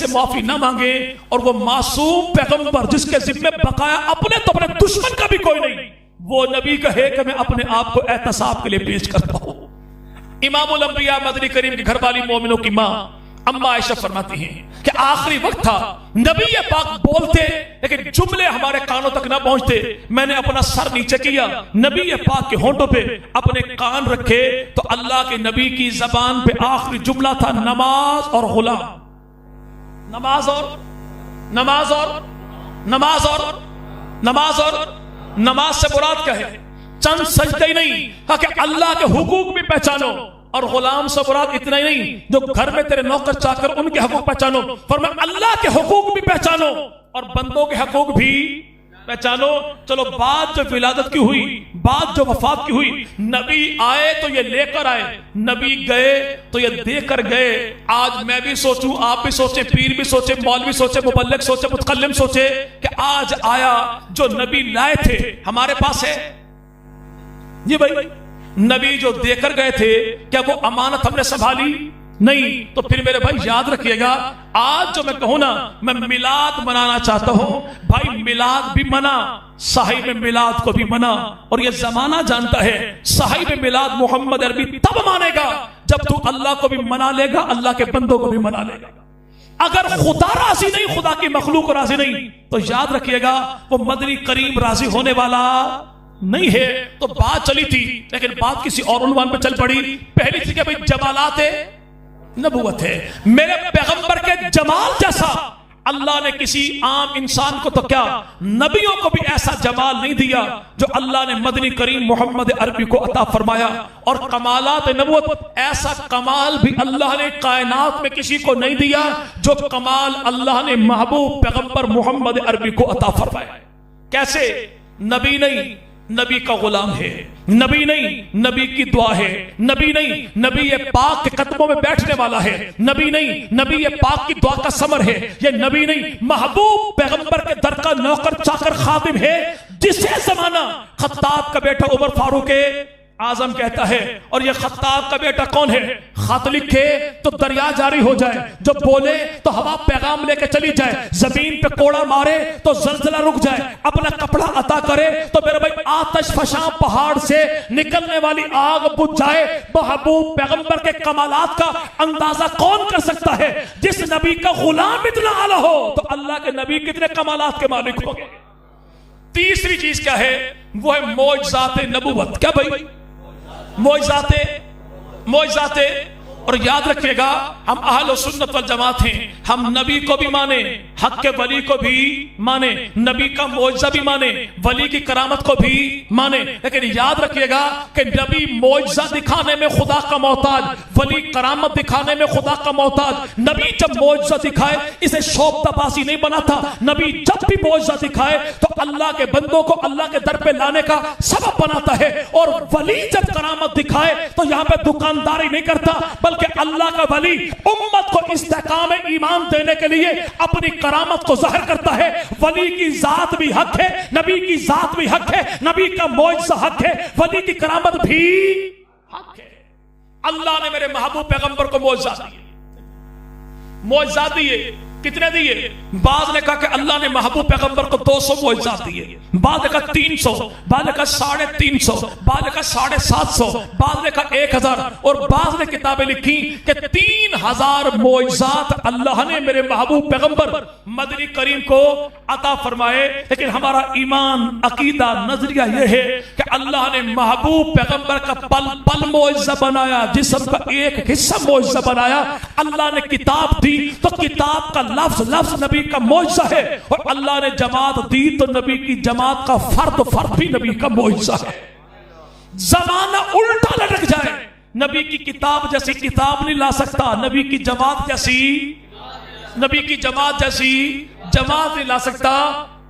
से माफी ना मांगे, और वो मासूम पैगंबर जिसके जिम्मे बकाया अपने तो अपने दुश्मन का भी कोई नहीं, वो नबी कहे कि मैं अपने आप को एहतसाब के लिए पेश करता हूं। इमामुल अंबिया मदनी करीम की घरवाली मोमिनों की मां अम्मा आयशा फरमाती हैं कि आखिरी वक्त था, नबी ये पाक बोलते लेकिन जुमले हमारे कानों तक ना पहुंचते। मैंने अपना सर नीचे किया, नबी ये पाक के होंठों पे अपने कान रखे, तो अल्लाह के नबी की जबान पे आखिरी जुमला था नमाज और गुलाम। नमाज और नमाज और नमाज और नमाज और नमाज से मुराद क्या है? चंद सजदे ही नहीं, कि अल्लाह के हुकूक भी पहचानो, और गुलाम से मुराद इतना ही नहीं जो घर में तेरे नौकर चाकर उनके हकूक पहचानो, फरमाया अल्लाह के हुकूक भी पहचानो और बंदों के हकूक भी पहचानो। चलो बात जो विलादत की हुई, बात जो वफात की हुई, नबी आए तो ये लेकर आए, नबी गए तो ये देकर गए। आज मैं भी सोचूं, आप भी सोचे, पीर भी सोचे, मौलवी सोचे, मुबल्लिग सोचे, मुतकल्लिम सोचे कि आज आया जो नबी लाए थे हमारे पास है। जी भाई, नबी जो देकर गए थे क्या वो अमानत हमने संभाली? नहीं। तो फिर मेरे भाई याद रखिएगा, आज जो मैं कहूं ना, मैं मिलाद मनाना चाहता हूं, भाई मिलाद भी मना, साहिब मिलाद को भी मना। और ये जमाना जानता है साहिब मिलाद मोहम्मद अरबी तब मानेगा जब तू अल्लाह को भी मना लेगा, अल्लाह के बंदों को भी मना लेगा। अगर खुदा राजी नहीं, खुदा की मखलूक राजी नहीं, तो याद रखिएगा वो मदनी करीम राजी होने वाला नहीं है। तो बात चली थी लेकिन बात किसी और उन्वान पर चल पड़ी। पहली थी कि भाई जमालात नबूवत है, मेरे पैगंबर के जमाल जैसा अल्लाह ने किसी आम इंसान को तो क्या, नबियों को भी ऐसा जमाल नहीं दिया जो अल्लाह ने मदनी करीम मोहम्मद अरबी को अता फरमाया। और कमालात नबूवत, ऐसा कमाल भी अल्लाह ने कायनात में किसी को नहीं दिया जो कमाल अल्लाह ने महबूब पैगंबर मोहम्मद अरबी को अता फरमाया। कैसे? नबी नहीं, नबी का गुलाम है, नबी नहीं, नबी की दुआ है, नबी नहीं, नबी ये पाक के कदमों में बैठने वाला है, नबी नहीं, नबी ये पाक की दुआ का समर है, ये नबी नहीं, महबूब पैगंबर के दर का नौकर चाकर खादिम है, जिसे जमाना खत्ताब का बेटा उमर फारूक आजम कहता है। और ये खत्ताब का बेटा कौन है? खत लिखे तो दरिया जारी हो जाए, जो बोले तो हवा पैगाम लेके चली जाए, जमीन पे कोड़ा मारे तो जलजला रुक जाए, अपना कपड़ा अता करे तो मेरे भाई आतश फशा पहाड़ से निकलने वाली आग बुझ जाए। महबूब पैगंबर के कमालात का अंदाजा कौन कर सकता है? जिस नबी का गुलाम इतना आला हो तो अल्लाह के नबी कितने कमालात के मालिक हो गए। तीसरी चीज क्या है? वो है मौजज़ात नबूवत। क्या भाई? मौजज़ाते। और याद रखिएगा, हम अहल सुन्नत वल जमात हैं, हम नबी को भी माने, हक के वली को भी माने, नबी का मौजज़ा भी माने, वली की करामत को भी माने। लेकिन याद रखिएगा कि नबी मौजज़ा दिखाने में खुदा का मोहताज, वली करामत दिखाने में खुदा का मोहताज। नबी जब मौजज़ा दिखाए इसे शौक तबासी नहीं बना था, नबी जब भी मौजज़ा दिखाए तो अल्लाह के बंदों को अल्लाह के दर पे लाने का सबब बनाता है। और वली जब करामत दिखाए तो यहां पे दुकानदारी नहीं करता, बल्कि अल्लाह का वली उम्मत को इस्तेकाम ईमान देने के लिए अपनी करामत को ज़ाहिर करता है। वली की जात भी हक है, नबी की जात भी हक है, नबी का मौजज़ा हक है, वली की करामत भी हक है। अल्लाह ने मेरे महबूब पैगंबर को मौजज़ा दिए। कितने दिए? बाद ने कहा कि अल्लाह ने महबूब पैगंबर को 200 मौजज़ात दिए, बाद ने कहा 300, बाद ने कहा 350, बाद ने कहा 750, बाद ने कहा 1000, और बाद ने किताबें लिखी कि 3000 मौजज़ात अल्लाह ने मेरे महबूब पैगंबर मदनी करीम को अता फरमाए। लेकिन हमारा ईमान, अकीदा, नजरिया यह है कि अल्लाह ने महबूब पैगंबर का पल पल मौजज़ा बनाया, जिस्म का एक हिस्सा मौजज़ा बनाया। अल्लाह ने किताब दी तो किताब का लफ्ज लफ्ज नबी का मौजज़ा है, और अल्लाह ने जमात दी तो नबी की जमात का फर्द भी नबी का मौजज़ा है। जमाना उल्टा लटक जाए, नबी की किताब जैसी किताब नहीं ला सकता, नबी की जमात जैसी जमात नहीं ला सकता।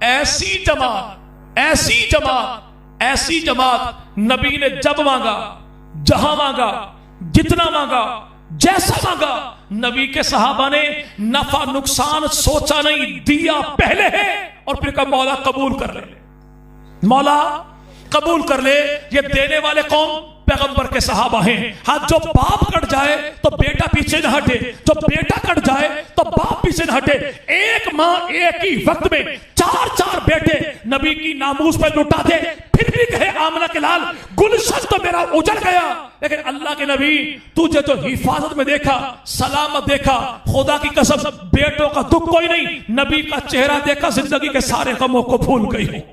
ऐसी जमात नबी ने जब मांगा, जहां मांगा, जितना मांगा, जैसा मांगा, नबी के सहाबा ने नफा नुकसान सोचा नहीं, दिया पहले है और फिर कहा मौला कबूल कर ले, मौला कबूल कर ले। ये देने वाले कौन? पैगंबर के सहाबा हैं। हाँ, जो बाप कट जाए तो बेटा पीछे न हटे, जो बेटा कट जाए तो बाप पीछे न हटे। एक माँ एक ही वक्त में चार चार बेटे नबी की नामूस पर लुटा दे, फिर भी कहे आमना के लाल गुलशन तो मेरा उजड़ गया। लेकिन अल्लाह के नबी, तुझे तो हिफाजत में देखा, सलामत देखा, खुदा की कसम बेटों का दुख कोई नहीं, नबी का चेहरा देखा, जिंदगी के सारे गमों को भूल गई।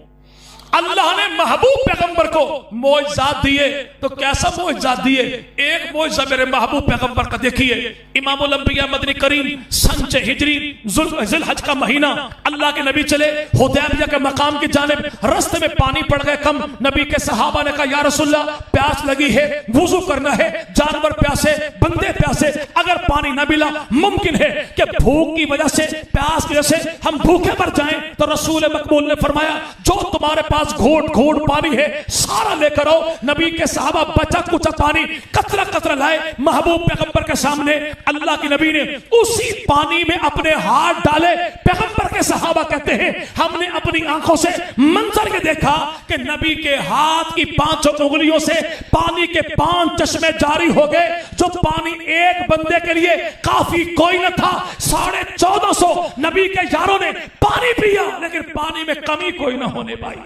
अल्लाह ने महबूब पैगंबर को मोइज़ात दिए, तो कैसा मोइज़ात दिए? एक मोइज़ा मेरे महबूब पैगंबर का देखिए। इमामुल अंबिया मदनी करीम सन 6 हिजरी ज़ुल्हज का महीना, अल्लाह के नबी चले हुदैबिया के मकाम की जानिब, रास्ते में पानी पड़ गए कम। नबी के सहाबा ने कहा, या रसूलल्लाह प्यास लगी है, वुजू करना है, जानवर प्यासे, बंदे प्यासे, अगर पानी न मिला, मुमकिन है कि भूख की वजह से, प्यास की वजह से हम भूखे मर जाएं। तो रसूल मकबूल ने फरमाया, जो तुम्हारे पास घोट घोट पानी है सारा लेकर आओ। नबी के सहाबा बचा कुचा पानी कतरा कतरा लाए महबूब पैगंबर के सामने। अल्लाह के नबी ने उसी पानी में अपने हाथ डाले। पैगंबर के सहाबा कहते हैं, हमने अपनी आंखों से मंजर के देखा कि नबी के हाथ की 5 उंगलियों से पानी के 5 चश्मे जारी हो गए। जो पानी एक बंदे के लिए काफी कोई न था, 1450 नबी के यारों ने पानी पिया, लेकिन पानी में कमी कोई ना होने पाई।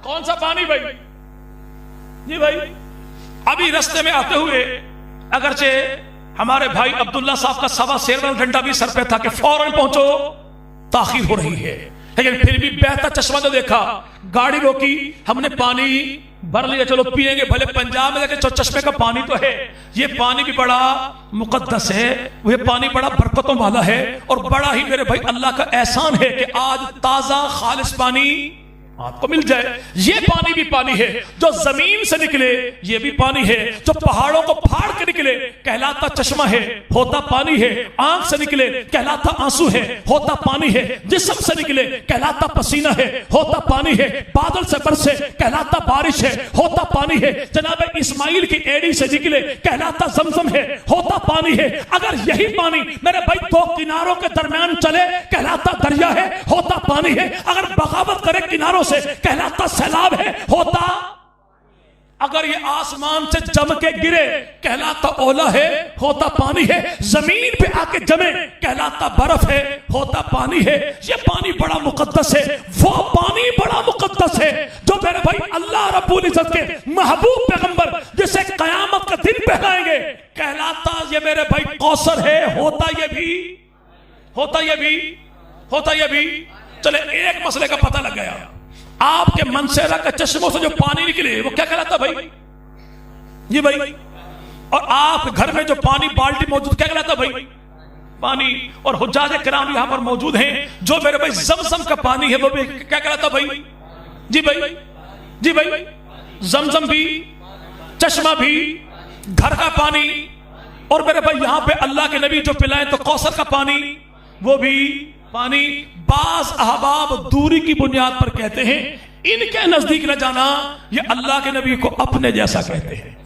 कौन सा पानी भाई? जी भाई, अभी रास्ते में आते हुए अगरचे हमारे भाई अब्दुल्ला साहब का सवा शेर वाला डंडा भी सर पे था कि फौरन पहुंचो, ताखीर हो रही है, लेकिन फिर भी बहता चश्मा जो देखा, गाड़ी रोकी, हमने पानी भर लिया, चलो पिएंगे, भले पंजाब में लेकिन चश्मे का पानी तो है। ये पानी भी बड़ा मुकद्दस है, ये पानी बड़ा बरकतों वाला है, और बड़ा ही मेरे भाई अल्लाह का एहसान है कि आज ताजा खालिस पानी आपको मिल जाए। ये पानी भी पानी है जो जमीन से निकले, ये भी पानी है जो पहाड़ों को फाड़ के निकले, कहलाता चश्मा है, होता पानी है। आंख से निकले कहलाता आंसू है, होता पानी है। जिस्म से निकले कहलाता पसीना है, होता पानी है। बादल से बरसे कहलाता बारिश है, होता पानी है। जनाब इस्माइल की एड़ी से निकले कहलाता जमजम है, होता पानी है। अगर यही पानी मेरे भाई 2 किनारों के दरमियान चले कहलाता दरिया है, होता पानी है। अगर बगावत करे किनारों से कहलाता सैलाब है, होता। अगर ये आसमान से जम के गिरे कहलाता ओला है, होता पानी है। जमीन पे आके जमे कहलाता बर्फ है, होता पानी है। ये पानी बड़ा मुकद्दस है, वो पानी बड़ा मुकद्दस है जो मेरे भाई अल्लाह रब्बुल इज्जत के महबूब पैगंबर जिसे कयामत का दिन पहनाएंगे कहलाता ये मेरे भाई कौसर है, होता ये भी, होता ये भी, होता ये भी। चले एक मसले का पता लग गया, आपके मनसेरा के चश्मों से जो पानी निकले वो क्या कहलाता भाई? जी भाई। और आप घर में जो पानी बाल्टी मौजूद क्या कहलाता भाई? पानी। और हुज्जाज किराम यहां पर मौजूद हैं, जो मेरे भाई जमजम का पानी है वो भी क्या कहलाता भाई? जी भाई, जी भाई। जमजम भी, चश्मा भी, घर का पानी। और मेरे भाई यहां पे अल्लाह के नबी जो पिलाए तो कौसर का पानी, वो भी पानी। बास अहबाब दूरी की बुनियाद पर कहते हैं इनके नजदीक न जाना, ये अल्लाह के नबी को अपने जैसा कहते हैं।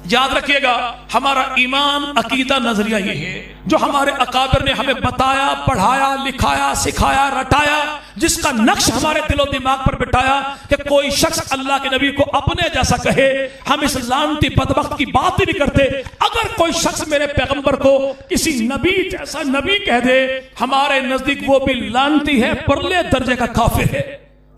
याद रखिएगा, हमारा ईमान अकीदा नजरिया ये है जो हमारे अकाबिर ने हमें बताया, पढ़ाया, लिखाया, सिखाया, रटाया, जिसका नक्श हमारे दिलो दिमाग पर बिठाया कि कोई शख्स अल्लाह के नबी को अपने जैसा कहे। हम इस लानती बदबख्त की बात ही नहीं करते। अगर कोई शख्स मेरे पैगंबर को किसी नबी जैसा नबी कह दे, हमारे नजदीक वो भी लानती है, परले दर्जे का काफिर है।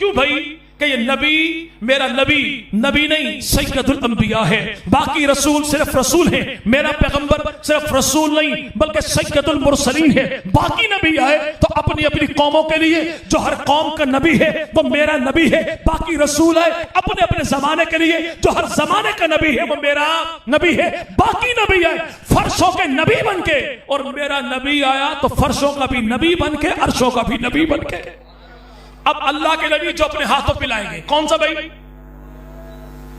क्यों भाई? कि ये नबी मेरा नबी नबी नहीं सैयदुल अंबिया है। बाकी रसूल सिर्फ रसूल हैं, मेरा पैगंबर सिर्फ रसूल नहीं बल्कि सैयदुल मुरसलीन है। बाकी नबी आए तो अपनी अपनी कौमों के लिए, जो हर कौम का नबी है वो मेरा नबी है। बाकी रसूल आए अपने अपने जमाने के लिए, जो हर जमाने का नबी है वो मेरा नबी है। बाकी नबी आए फर्शों के नबी बन के, और मेरा नबी आया तो फर्शों का भी नबी बन के, अर्शों का भी नबी बन के। अब अल्लाह के नबी जो अपने हाथों पिलाएंगे, कौन सा भाई?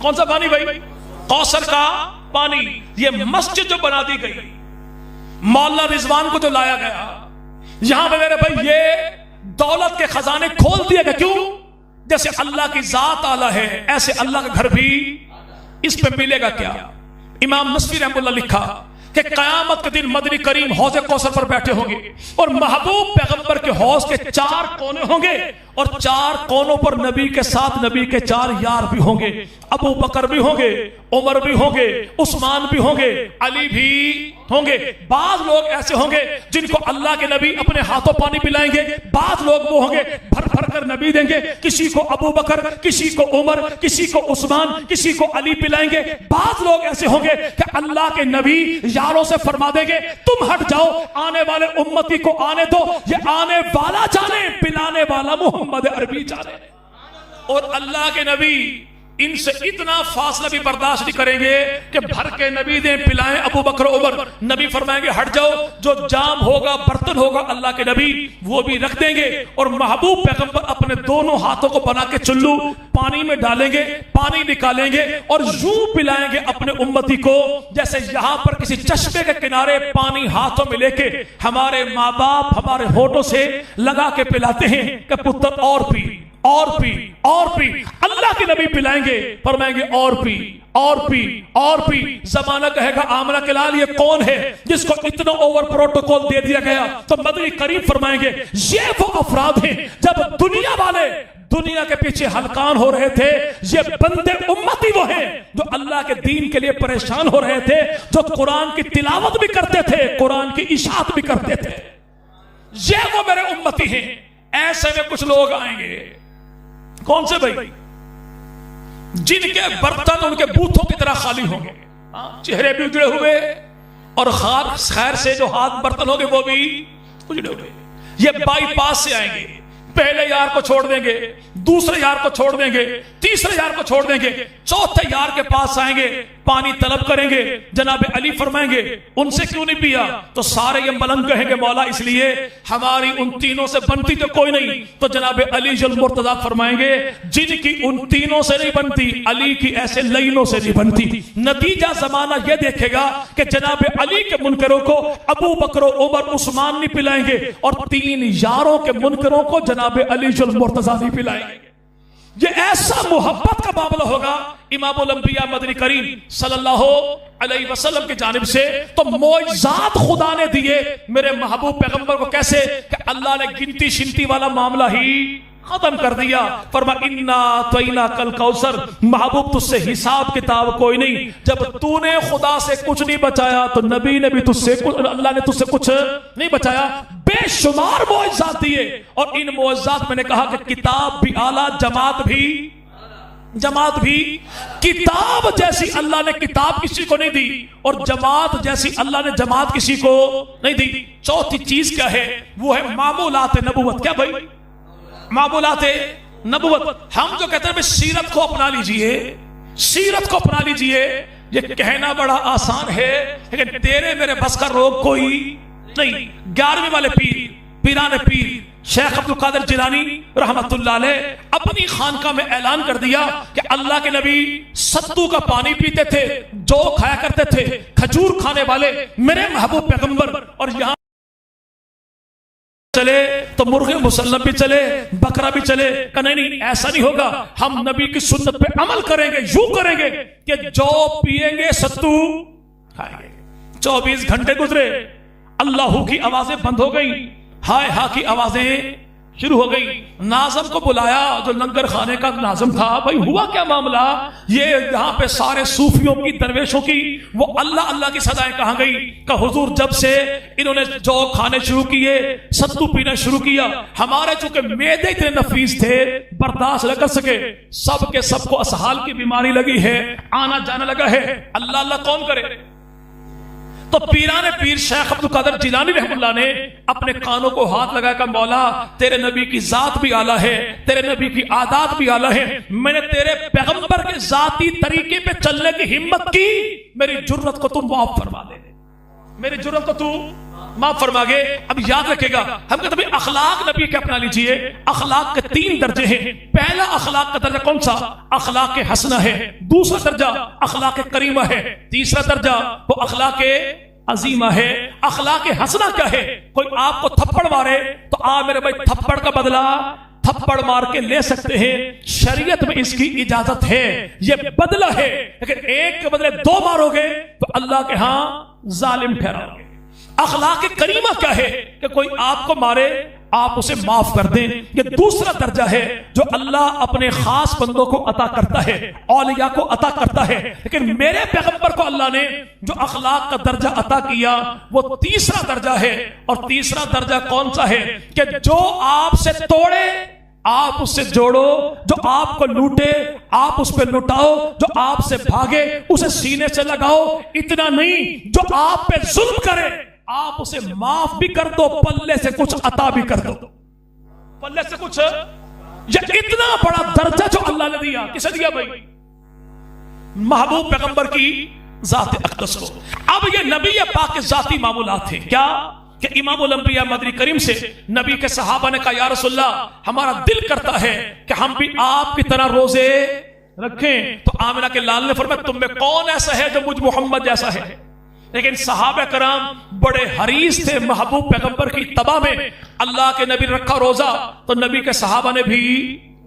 कौन सा पानी भाई? कौसर का पानी। ये मस्जिद जो बना दी गई, मौला रिजवान को जो लाया गया, यहां पे मेरे भाई ये दौलत के खजाने खोल दिए गए। क्यों? जैसे अल्लाह की जात आला है, ऐसे अल्लाह का घर भी इस पे मिलेगा क्या? इमाम नस्वी रहमतुल्लाह लिखा कि कयामत के दिन मदनी करीम हौज़े कौसर पर बैठे होंगे और महबूब पैगंबर के हौज के 4 कोने होंगे, और चार कोनों पर नबी के साथ नबी के चार यार भी होंगे। अबू बकर भी होंगे, उमर भी होंगे, उस्मान भी होंगे, अली भी होंगे। बाज लोग ऐसे होंगे जिनको अल्लाह के नबी अपने हाथों पानी पिलाएंगे, बाज लोग वो होंगे भर भर कर नबी देंगे, किसी को अबू बकर, किसी को उमर, किसी को उस्मान, किसी को अली पिलाएंगे। बाज लोग ऐसे होंगे कि अल्लाह के नबी यारों से फरमा देंगे तुम हट जाओ, आने वाले उम्मती को आने दो, ये आने वाला जाने, पिलाने वाला मोहम्मद अरबी जाने। और अल्लाह के नबी इनसे इतना फासला भी बर्दाश्त नहीं करेंगे कि भर के नबी दे पिलाएं अबू बकर उमर। नबी फरमाएंगे हट जाओ, जो जाम होगा, बर्तन होगा अल्लाह के नबी वो भी रख देंगे। और महबूब पैगंबर अपने दोनों हाथों को बना के चुल्लू पानी में डालेंगे, पानी निकालेंगे और यूं पिलाएंगे अपने उम्मती को जैसे यहां पर किसी चश्मे के किनारे पानी हाथों में लेके हमारे माँ बाप हमारे होठों से लगा के पिलाते हैं कि पुत्र और पी और पी और पी। अल्लाह के नबी पिलाएंगे, फरमाएंगे और पी और पी और पी। जमाना कहेगा आमना के लाल ये कौन है जिसको इतना ओवर प्रोटोकॉल दे दिया गया? तो मदनी करीम फरमाएंगे ये वो अफराद हैं जब दुनिया वाले दुनिया के पीछे हलकान हो रहे थे, ये बंदे उम्मती वो हैं जो अल्लाह के दीन के लिए परेशान हो रहे थे, जो कुरान की तिलावत भी करते थे, कुरान की इशाअत भी करते थे। ये वो मेरे उम्मती हैं। ऐसे में कुछ लोग आएंगे, कौन से भाई? जिनके बर्तन उनके बूथों की तरह खाली होंगे, चेहरे भी उजड़े हुए और खैर से जो हाथ बर्तन होंगे वो भी उजड़े हुए। ये बाईपास से आएंगे, पहले यार को छोड़ देंगे, दूसरे यार को छोड़ देंगे, तीसरे यार को छोड़ देंगे, चौथे यार के पास आएंगे, पानी तलब करेंगे। जनाब अली फरमाएंगे उनसे क्यों नहीं पिया? तो सारे ये मलंग कहेंगे मौला इसलिए हमारी उन तीनों से बनती तो कोई नहीं। तो जनाब अली जुल मुर्तजा फरमाएंगे जिनकी उन तीनों से नहीं बनती, अली की ऐसे लाइनों से नहीं बनती। नतीजा जमाना यह देखेगा कि जनाब अली के मुनकरों को अबू बकर उमर उस्मान नहीं पिलाएंगे और तीन यारों के मुनकरों को जनाब अली जुल मुर्तजा नहीं पिलाएंगे। ये ऐसा मोहब्बत का मामला होगा इमामुल अंबिया मदनी करीम सल्लल्लाहु अलैहि वसल्लम की जानिब से। तो मोइज़ात खुदा ने दिए मेरे महबूब पैगंबर को कैसे कि अल्लाह ने गिनती शिनती वाला मामला ही खत्म कर दिया। फरमा इन्ना तोइना कल कौसर, महबूब तुझसे हिसाब किताब कोई नहीं। जब तूने खुदा से कुछ नहीं बचाया तो नबी ने भी तुझसे अल्लाह ने तुझसे कुछ नहीं बचाया। बेशुमार मोइज़ात दिए और इन मोइज़ात मैंने कहा कि किताब भी आला, जमात भी। किताब जैसी अल्लाह ने किताब किसी को नहीं दी और जमात जैसी अल्लाह ने जमात किसी को नहीं दी। चौथी चीज क्या है? वो है मामूलात नबुवत। क्या भाई? मामूलात नबुवत। हम जो कहते हैं सीरत को अपना लीजिए, सीरत को अपना लीजिए, ये कहना बड़ा आसान है लेकिन तेरे मेरे बस का रोग कोई नहीं। 11वें वाले पीराने पीर शेख अब्दुल कादिर जिलानी रहमतुल्लाह अलैह अपनी खानका में ऐलान कर दिया कि अल्लाह के नबी सत्तू का पानी पीते थे, जौ खाया करते थे, खजूर खाने वाले मेरे महबूब पैगंबर। और यहाँ चले तो मुर्गे मुसल्लम भी चले, बकरा भी चले। नहीं, ऐसा नहीं होगा, हम नबी की सुन्नत पे अमल करेंगे। यूं करेंगे कि जौ पिएंगे, सत्तू खाएंगे। 24 घंटे गुजरे, अल्लाह की आवाजें बंद हो गई, हाय हा की आवाजें शुरू हो गई। नाज़म को बुलाया जो लंगर खाने का नाज़म था, भाई हुआ क्या मामला? ये यहाँ पे सारे सूफियों की, दरवेशों की वो अल्लाह अल्लाह की सदाएं कहाँ गई? का हुजूर जब से इन्होंने जौ खाने शुरू किए, सत्तू पीना शुरू किया, हमारे चूंकि मेदे इतने नफीस थे बर्दाश्त न कर सके, सबके सबको असहाल की बीमारी लगी है, आना जाना लगा है। अल्लाह अल्लाह कौन करे? तो पीराने पीर शेख अब्दुल कादिर जिलानी रहमतुल्लाह ने अपने कानों को हाथ लगाकर मौला तेरे नबी की जात भी आला है, तेरे नबी की आदात भी आला है, मैंने तेरे पैगंबर के जाती तरीके पे चलने की हिम्मत की, मेरी जुर्रत को तुम माफ फरमा दे, मेरी जुर्रत को तू माफ फरमा गे। अब याद रखेगा हम कहते भाई अखलाक नबी के अपना लीजिए। अखलाक के 3 दर्जे हैं। पहला अखलाक का दर्जा कौन सा? अखलाक हसना है। दूसरा दर्जा अखलाक करीमा है। तीसरा दर्जा वो अखलाक अजीमा है। अखलाक हसना क्या है? कोई आपको थप्पड़ मारे तो आप मेरे भाई थप्पड़ का बदला थप्पड़ मार के ले सकते हैं, शरीयत में इसकी इजाजत है, ये बदला है। लेकिन एक के बदले 2 मारोगे तो अल्लाह के यहां जालिम ठहराओगे। अखलाक करीमा क्या है? कि कोई आपको मारे आप उसे माफ कर दें। ये दूसरा दर्जा है जो अल्लाह अपने खास बंदों को अता करता है, औलिया को अता करता है। लेकिन मेरे पैगंबर को अल्लाह ने जो अखलाक का दर्जा अता किया वो तीसरा दर्जा है। और तीसरा दर्जा कौन सा है कि जो आपसे तोड़े आप उससे जोड़ो, जो आपको लूटे आप उस पर लुटाओ, जो आपसे भागे उसे सीने से लगाओ। इतना नहीं, जो आप पे जुल्म करे आप उसे माफ भी कर दो, पल्ले से कुछ अता भी कर दो, पल्ले से कुछ। ये इतना बड़ा दर्जा जो अल्लाह ने दिया, किसे दिया भाई? महबूब पैगंबर की जात अक़दस को। अब ये नबी पाक के जाती मामूलात थे क्या कि इमामुल अंबिया मदनी करीम से नबी के सहाबा ने कहा, या रसूलल्लाह हमारा दिल करता है कि हम भी आपकी तरह रोजे रखें। तो आमिना के लाल ने फरमाया, तुम में कौन ऐसा है जो मुझ मोहम्मद जैसा है? लेकिन सहाबा कराम बड़े हरीस थे महबूब पैगंबर की तबा में। अल्लाह के नबी ने रखा रोजा तो नबी के सहाबा ने भी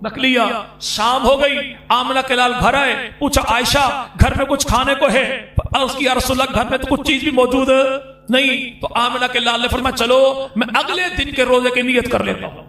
रख लिया। शाम हो गई, आमिना के लाल घर आए, पूछा आयशा घर में कुछ खाने को है? उसकी या रसूलल्लाह घर में तो कुछ चीज भी मौजूद नहीं। तो आमिना के लाल ने फरमाया, चलो मैं अगले दिन के रोजे की नियत कर लेता हूं,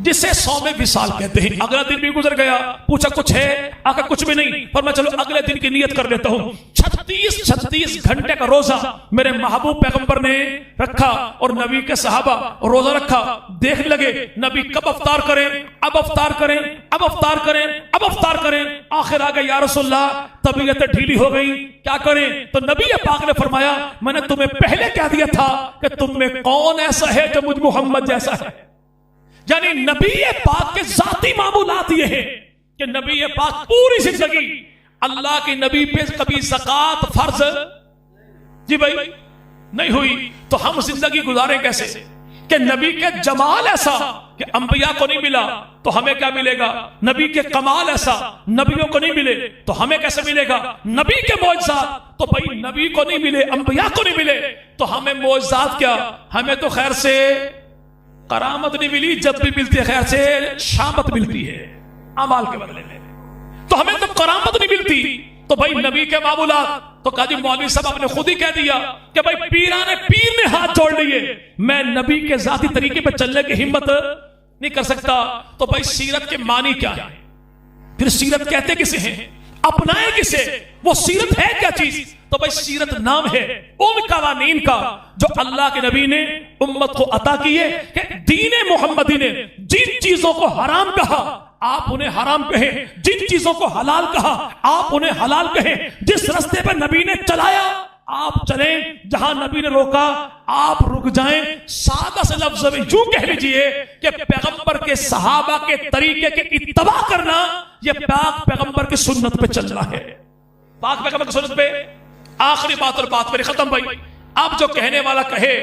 जिसे सौमे विसाल कहते हैं। अगला दिन भी गुजर गया, पूछा कुछ है? आका कुछ भी नहीं। पर मैं चलो अगले दिन की नियत कर लेता हूं। 36 घंटे का रोजा मेरे महबूब पैगंबर ने रखा और नबी के सहाबा रोजा रखा। देखने लगे नबी कब अफ्तार करें, अब अफ्तार करें, अब अफ्तार करें, अब अफ्तार करें। आखिर आ गए, या रसूलल्लाह तबीयत ढीली हो गई, क्या करें? तो नबी पाक ने फरमाया, मैंने तुम्हें पहले कह दिया था कि तुम में कौन ऐसा है जो मुझ मोहम्मद जैसा है। यानी नबी पाक के जाती मामूलात ये है कि नबी पाक पूरी जिंदगी अल्लाह के नबी पे कभी ज़कात फर्ज जी भाई नहीं हुई, तो हम जिंदगी गुजारे कैसे? कि नबी के जमाल ऐसा कि अंबिया को नहीं मिला तो हमें क्या मिलेगा? नबी के कमाल ऐसा नबियों को नहीं मिले तो हमें कैसे मिलेगा? नबी के मौजज़ात तो भाई नबी को नहीं मिले, अंबिया को नहीं मिले तो हमें मौजज़ात क्या? हमें तो खैर से करामत नहीं मिली, जब भी मिलती है खैर से शामत मिलती है अमाल के बदले में, तो हमें तो करामत नहीं मिलती। तो भाई नबी के मामूलात तो काजी मौलवी साहब आपने खुद ही कह दिया कि भाई पीर ने हाथ जोड़ लिए, मैं नबी के जाती तरीके पर चलने की हिम्मत नहीं कर सकता। तो भाई सीरत के मानी क्या है? फिर सीरत कहते किसे हैं, अपनाए किसे? वो सीरत है क्या चीज? तो भाई सीरत नाम है उन कवानीन का जो अल्लाह के नबी ने उम्मत को अता किए कि दीन मोहम्मदी ने जिन चीजों को हराम कहा आप उन्हें हराम कहें, जिन चीजों को हलाल कहा आप उन्हें हलाल कहें, जिस रास्ते पर नबी ने चलाया आप चलें, जहां नबी ने रोका आप रुक जाएं। सादा से लफ्ज में यूं कह लीजिए कि पैगंबर के सहाबा के तरीके के इत्तबा करना यह पाक पैगंबर की सुन्नत पे चलना है। पाक पैगंबर की सुन्नत पे आखिरी बात और बात मेरी खत्म भाई। अब जो कहने वाला कहे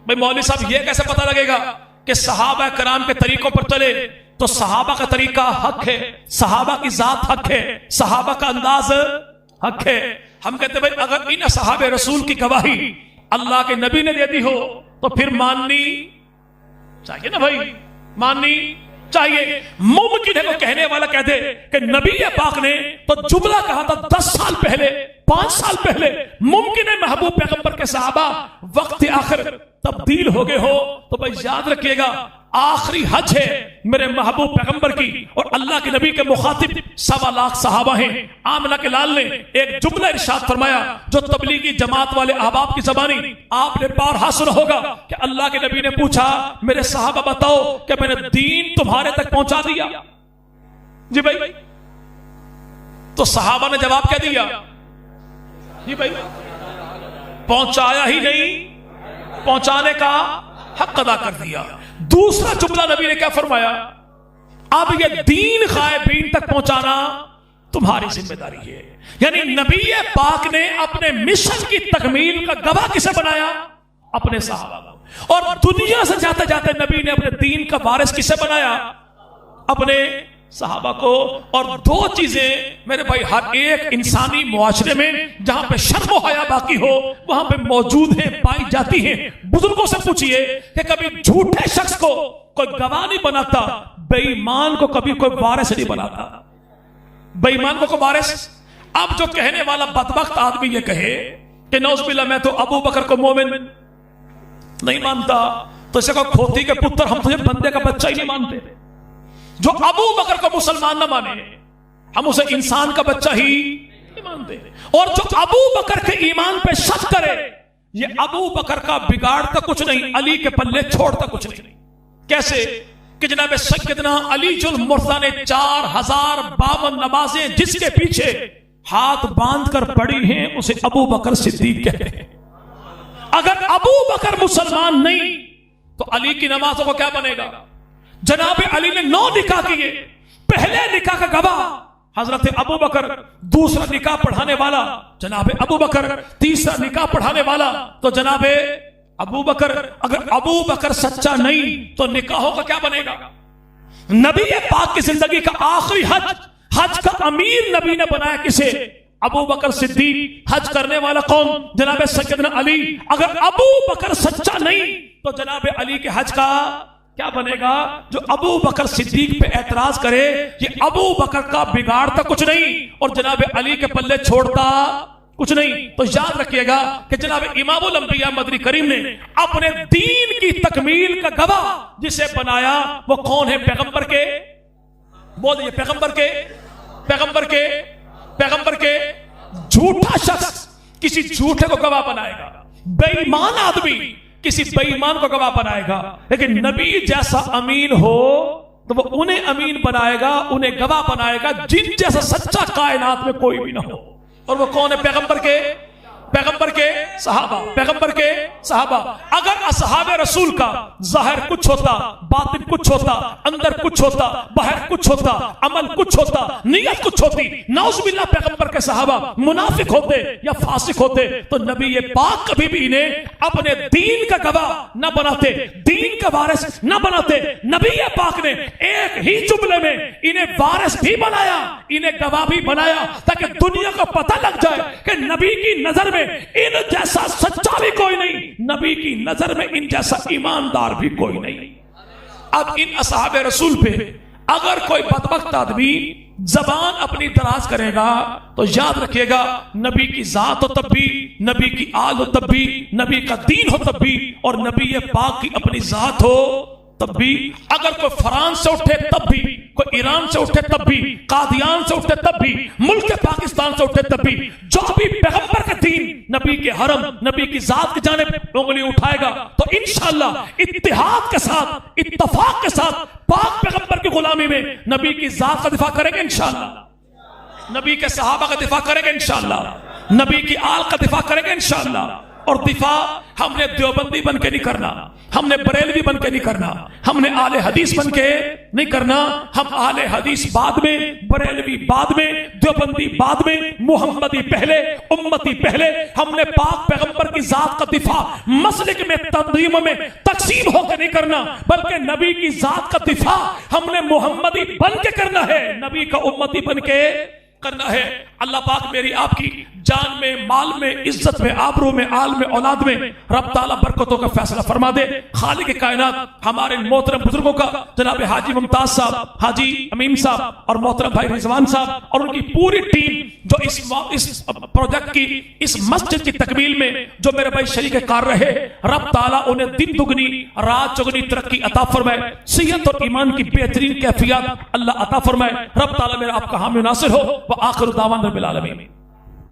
भाई मौलवी साहब ये कैसे पता लगेगा कि सहाबा कराम के तरीकों पर चले? तो सहाबा का तरीका हक है, सहाबा की जात हक है, सहाबा का अंदाज हक है। हम कहते भाई अगर इन सहाबे रसूल की गवाही अल्लाह के नबी ने दे दी हो तो फिर माननी चाहिए ना भाई, माननी चाहिए। मुमकिन है वो कहने वाला कह दे कि नबी पाक ने तो जुमला कहा था 10 साल पहले, 5 साल पहले। मुमकिन है महबूब पैगंबर के सहाबा वक्त आखिर तब्दील हो गए हो। तो भाई याद रखिएगा आखिरी हज है मेरे महबूब पैगंबर की और अल्लाह के नबी के मुखातिब 1.25 लाख सहाबा हैं। आमिना के लाल ने एक जुमला इरशाद फरमाया जो तबलीगी जमात वाले अहबाब की ज़बानी आपने बारहा सुना होगा कि अल्लाह के नबी ने पूछा मेरे सहाबा बताओ कि मैंने दीन तुम्हारे तक पहुंचा दिया? जी भाई, तो सहाबा ने जवाब क्या दिया? जी भाई, पहुंचाया ही नहीं, पहुंचाने का हक अदा कर दिया। दूसरा जुमला नबी ने क्या फरमाया? अब ये दीन गायबीन तक पहुंचाना तुम्हारी जिम्मेदारी है। यानी नबी पाक ने अपने मिशन की तकमील का गवाह किसे बनाया? अपने सहाबा को। और दुनिया से जाते जाते नबी ने अपने दीन का वारिस किसे बनाया? अपने सहाबा को। और 2 चीजें मेरे भाई हर एक इंसानी मुआशरे में जहां पे शर्म हया बाकी हो वहां पे मौजूद है, पाई जाती हैं। बुजुर्गों से पूछिए कि कभी झूठे शख्स को कोई गवाह नहीं बनाता, बेईमान को कभी कोई वारिस नहीं बनाता। बेईमान को कोई वारिस। अब जो कहने वाला बदबख्त आदमी ये कहे कि नौज़ुबिल्लाह मैं तो अबू बकर को मोमिन नहीं मानता, तो इसे कहो खोती के पुत्र, हम तुझे बंदे का बच्चा ही नहीं मानते। जो अबू बकर को मुसलमान ना माने, हम उसे इंसान का बच्चा ही नहीं मानते। और जो अबू बकर के ईमान पे शक करे, ये अबू बकर का बिगाड़ता कुछ नहीं, अली के पल्ले छोड़ता कुछ नहीं। कैसे कि जनाब सैयदना अली जुल मुर्तज़ा ने 4052 नमाजें जिसके पीछे हाथ बांधकर पड़ी हैं, उसे अबू बकर सिद्दीक कहते हैं। अगर अबू बकर मुसलमान नहीं तो अली की नमाजों को क्या बनेगा? जनाब अली ने 9 निकाह किए, पहले निकाह का गवाह हजरत अबू बकर, दूसरा निकाह पढ़ाने वाला जनाब अबू बकर, तीसरा निकाह पढ़ाने वाला तो जनाब अबू बकर। अगर अबू बकर सच्चा नहीं तो निकाहों का क्या बनेगा? नबी पाक की जिंदगी का आखिरी हज का अमीर नबी ने बनाया किसे? अबू बकर सिद्दीक। हज करने वाला कौन? जनाब सैयदना अली। अगर अबू बकर सच्चा नहीं तो जनाब अली के हज का क्या बनेगा? जो अबू बकर सिद्दीक पे एतराज करे, ये अबू बकर का बिगाड़ता कुछ नहीं और जनाब अली के पल्ले छोड़ता कुछ नहीं। तो याद रखिएगा कि जनाब इमामुल अंबिया मदनी करीम ने अपने दीन की तकमील का गवाह जिसे बनाया वो कौन है? पैगंबर के, बोलिए पैगंबर के झूठा शख्स किसी झूठे को गवाह बनाएगा, बेईमान आदमी किसी बेईमान को गवाह बनाएगा, लेकिन नबी जैसा अमीन हो तो वो उन्हें अमीन बनाएगा, उन्हें गवाह बनाएगा जिन जैसा सच्चा कायनात में कोई भी ना हो। और वो कौन है? पैगंबर के सहाबा। अगर असहाबे रसूल का जाहिर कुछ होता, बातिन कुछ होता, अंदर कुछ होता, बाहर कुछ होता, अमल कुछ होता, नियत कुछ होती, नाउज़ुबिल्लाह पैगंबर के सहाबा मुनाफिक होते या फासिक होते तो नबी ये पाक कभी भी इन्हें अपने दीन का गवाह न बनाते, दीन का वारिस न बनाते। नबी ये पाक ने एक ही जुमले में इन्हें वारिस भी बनाया, इन्हें गवाह भी बनाया, ताकि दुनिया को पता लग जाए कि नबी की नजर में इन जैसा सच्चा भी कोई नहीं, नबी की नजर में इन जैसा ईमानदार भी कोई नहीं। अब इन असहाबे रसूल पे अगर कोई बदबख्त आदमी जबान अपनी दराज करेगा तो याद रखिएगा, नबी की जात हो तब भी, नबी की आल हो तब भी, नबी का दीन हो तब भी, और नबी पाक की अपनी जात हो तब भी। अगर कोई फ्रांस से उठे तब भी, कोई ईरान से उठे तब भी, कादियान से उठे तब भी, मुल्क पाकिस्तान से उठे तब भी, जो भी पैगंबर के दीन, नबी के हरम, नबी की जात की जानिब उंगली उठाएगा तो इंशाअल्लाह इत्तिहाद के साथ, इत्तफाक के साथ पाक पैगंबर की गुलामी में नबी की जात का दिफा करेंगे इंशाअल्लाह, नबी के सहाबा का दिफा करेंगे इंशाअल्लाह, नबी की आल का दिफा करेंगे इंशाअल्लाह। और दिफा हमने देवबंदी बन के नहीं करना, हमने बरेलवी बन के नहीं करना, हमने आले हदीस बन के नहीं करना। हम आले हदीस बाद में, बरेलवी बाद में, देवबंदी बाद में, मुहम्मदी पहले, उम्मती पहले। हमने पाक पैगंबर की जात का दिफा मसलिक में, तंजीम में तकसीम होकर नहीं करना, बल्कि नबी की जात का दिफा हमने मुहम्मदी बन के करना है, नबी का उम्मती बन के करना है। अल्लाह पाक मेरी आपकी जान में, माल में, इज्जत में, आबरू में, आल में, औलाद में रब ताला बरकतों का फैसला फरमा दे। खालिक कायनात हमारे मोहतरम बुजुर्गों का जनाब हाजी मुमताज साहब, हाजी अमीन साहब और मोहतरम भाई रिजवान साहब और उनकी पूरी टीम जो इस प्रोजेक्ट की, इस मस्जिद की तकमील में जो मेरे भाई शरीक कार रहे, रब ताला उन्हें दिन दुगनी रात चौगनी तरक्की अता फरमाए, सेहत और ईमान की बेहतरीन कैफियत अल्लाह अता फरमाए। रब ताला मेरा आपका हामी नासिर हो। व आखिर दावाना रब्बिल आलमीन।